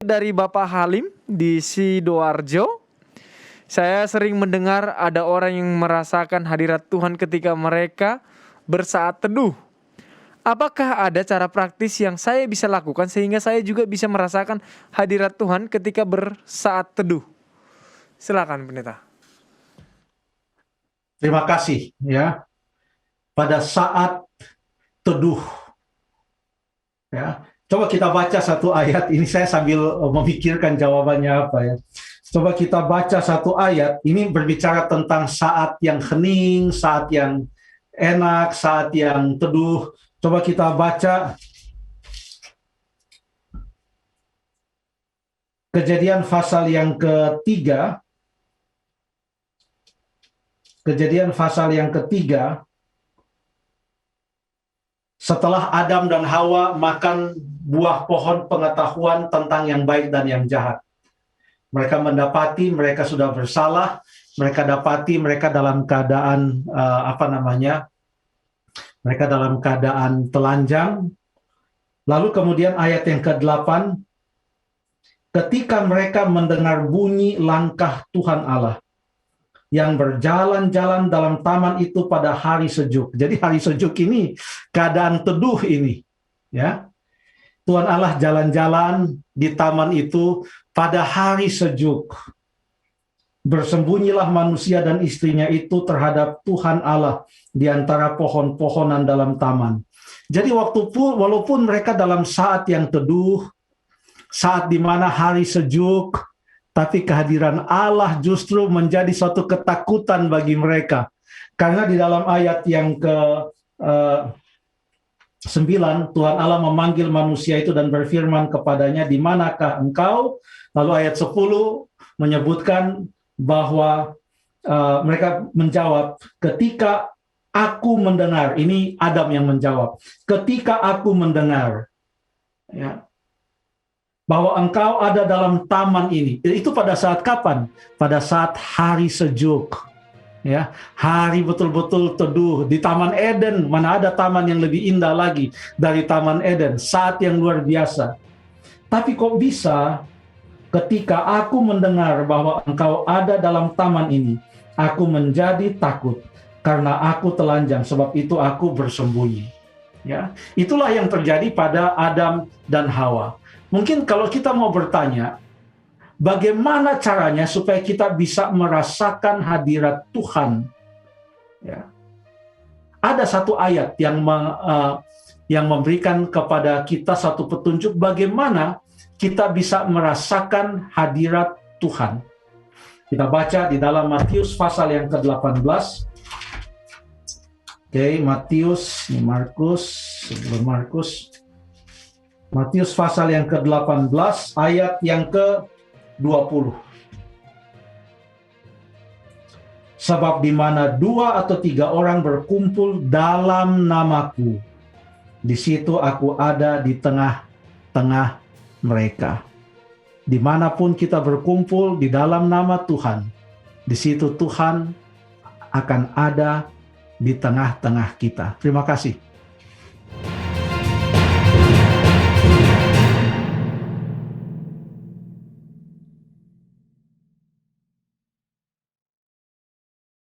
Dari Bapak Halim di Sidoarjo. Saya sering mendengar ada orang yang merasakan hadirat Tuhan ketika mereka bersaat teduh. Apakah ada cara praktis yang saya bisa lakukan sehingga saya juga bisa merasakan hadirat Tuhan ketika bersaat teduh? Silakan pendeta. Terima kasih ya. Pada saat teduh ya. Coba kita baca satu ayat. Ini saya sambil memikirkan jawabannya apa ya. Coba kita baca satu ayat. Ini berbicara tentang saat yang hening, saat yang enak, saat yang teduh. Coba kita baca Kejadian pasal yang ketiga. Kejadian pasal yang ketiga. Setelah Adam dan Hawa makan buah pohon pengetahuan tentang yang baik dan yang jahat. Mereka mendapati mereka sudah bersalah, mereka dapati mereka dalam keadaan mereka dalam keadaan telanjang. Lalu kemudian ayat yang ke-8, ketika mereka mendengar bunyi langkah Tuhan Allah yang berjalan-jalan dalam taman itu pada hari sejuk. Jadi hari sejuk ini keadaan teduh ini, ya. Tuhan Allah jalan-jalan di taman itu pada hari sejuk. Bersembunyilah manusia dan istrinya itu terhadap Tuhan Allah di antara pohon-pohonan dalam taman. Jadi walaupun mereka dalam saat yang teduh, saat di mana hari sejuk, tapi kehadiran Allah justru menjadi suatu ketakutan bagi mereka. Karena di dalam ayat yang ke-9, Tuhan Allah memanggil manusia itu dan berfirman kepadanya, "Di manakah engkau?" Lalu ayat 10 menyebutkan bahwa mereka menjawab, "Ketika aku mendengar." Ini Adam yang menjawab, "Ketika aku mendengar." Ya, bahwa engkau ada dalam taman ini. Itu pada saat kapan? Pada saat hari sejuk. Ya, hari betul-betul teduh di Taman Eden. Mana ada taman yang lebih indah lagi dari Taman Eden, saat yang luar biasa. Tapi kok bisa ketika aku mendengar bahwa engkau ada dalam taman ini, aku menjadi takut karena aku telanjang, sebab itu aku bersembunyi. Ya, itulah yang terjadi pada Adam dan Hawa. Mungkin kalau kita mau bertanya, bagaimana caranya supaya kita bisa merasakan hadirat Tuhan? Ya. Ada satu ayat yang memberikan kepada kita satu petunjuk bagaimana kita bisa merasakan hadirat Tuhan. Kita baca di dalam Matius pasal yang ke-18. Oke, Matius, ini Markus. Matius pasal yang ke-18 ayat yang ke-20. Sebab di mana 2 atau 3 orang berkumpul dalam namaku, di situ aku ada di tengah-tengah mereka. Dimanapun kita berkumpul di dalam nama Tuhan, di situ Tuhan akan ada di tengah-tengah kita. Terima kasih.